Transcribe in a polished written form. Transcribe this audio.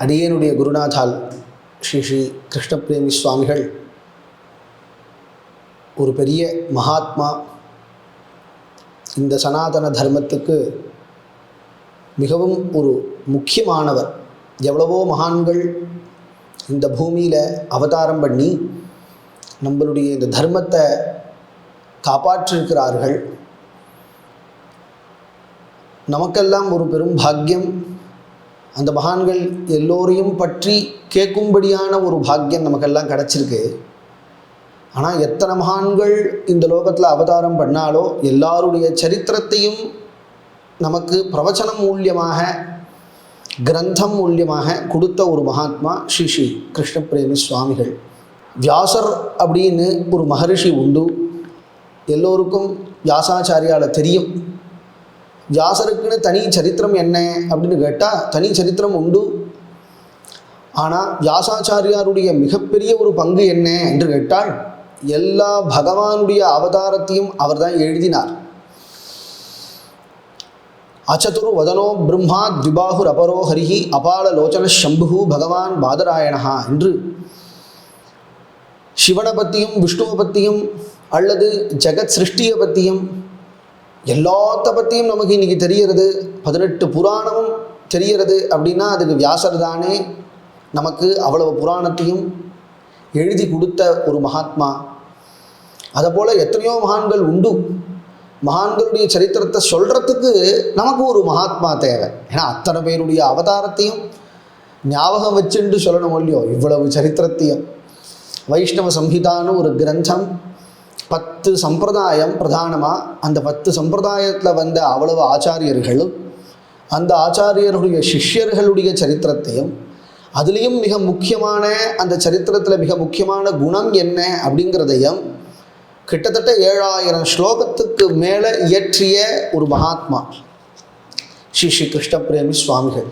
அடியேனுடைய குருநாதால் ஸ்ரீ ஸ்ரீ கிருஷ்ணபிரேமி சுவாமிகள் ஒரு பெரிய மகாத்மா. இந்த சனாதன தர்மத்துக்கு மிகவும் ஒரு முக்கியமானவர். எவ்வளவோ மகான்கள் இந்த பூமியில் அவதாரம் பண்ணி நம்மளுடைய இந்த தர்மத்தை காப்பாற்றிருக்கிறார்கள். நமக்கெல்லாம் ஒரு பெரும் பாக்கியம். அந்த மகான்கள் எல்லோரையும் பற்றி கேட்கும்படியான ஒரு பாக்கியம் நமக்கெல்லாம் கிடச்சிருக்கு. ஆனால் எத்தனை மகான்கள் இந்த லோகத்தில் அவதாரம் பண்ணாலோ எல்லாருடைய சரித்திரத்தையும் நமக்கு பிரவச்சனம் மூலியமாக, கிரந்தம் மூலியமாக கொடுத்த ஒரு மகாத்மா ஸ்ரீ ஸ்ரீ கிருஷ்ணபிரேமி சுவாமிகள். வியாசர் அப்படின்னு ஒரு மகரிஷி உண்டு. எல்லோருக்கும் வியாசாச்சாரியால தெரியும். வியாசருக்குன்னு தனி சரித்திரம் என்ன அப்படின்னு கேட்டால் தனி சரித்திரம் உண்டு. ஆனால் வியாசாச்சாரியாருடைய மிகப்பெரிய ஒரு பங்கு என்ன என்று கேட்டால் எல்லா பகவானுடைய அவதாரத்தையும் அவர் தான் எழுதினார். அச்சதுர் வதனோ பிரம்மா த்விபாகுர் அபரோ ஹரிஹி அபால லோச்சன சம்பு பகவான் பாதராயணா என்று சிவனை பற்றியும் விஷ்ணுவை பற்றியும் அல்லது ஜெகத் சிருஷ்டியை பற்றியும் எல்லாத்த பற்றியும் நமக்கு இன்றைக்கி தெரிகிறது. 18 புராணமும் தெரிகிறது அப்படின்னா அதுக்கு வியாசர் தானே நமக்கு அவ்வளவு புராணத்தையும் எழுதி கொடுத்த ஒரு மகாத்மா. அதுபோல் எத்தனையோ மகான்கள் உண்டு. மகான்களுடைய சரித்திரத்தை சொல்கிறதுக்கு நமக்கு ஒரு மகாத்மா தேவை. ஏன்னா அத்தனை பேருடைய அவதாரத்தையும் ஞாபகம் வச்சுட்டு சொல்லணும் இல்லையோ. இவ்வளவு சரித்திரத்தையும் வைஷ்ணவ சம்ஹிதான்னு ஒரு கிரந்தம், 10 சம்பிரதாயம் பிரதானமாக. அந்த 10 சம்பிரதாயத்தில் வந்த அவ்வளவு ஆச்சாரியர்களும் அந்த ஆச்சாரியர்களுடைய சிஷ்யர்களுடைய சரித்திரத்தையும், அதுலேயும் மிக முக்கியமான அந்த சரித்திரத்தில் மிக முக்கியமான குணம் என்ன அப்படிங்கிறதையும் கிட்டத்தட்ட 7000 ஸ்லோகத்துக்கு மேலே இயற்றிய ஒரு மகாத்மா ஸ்ரீ ஸ்ரீ கிருஷ்ணபிரேமி சுவாமிகள்.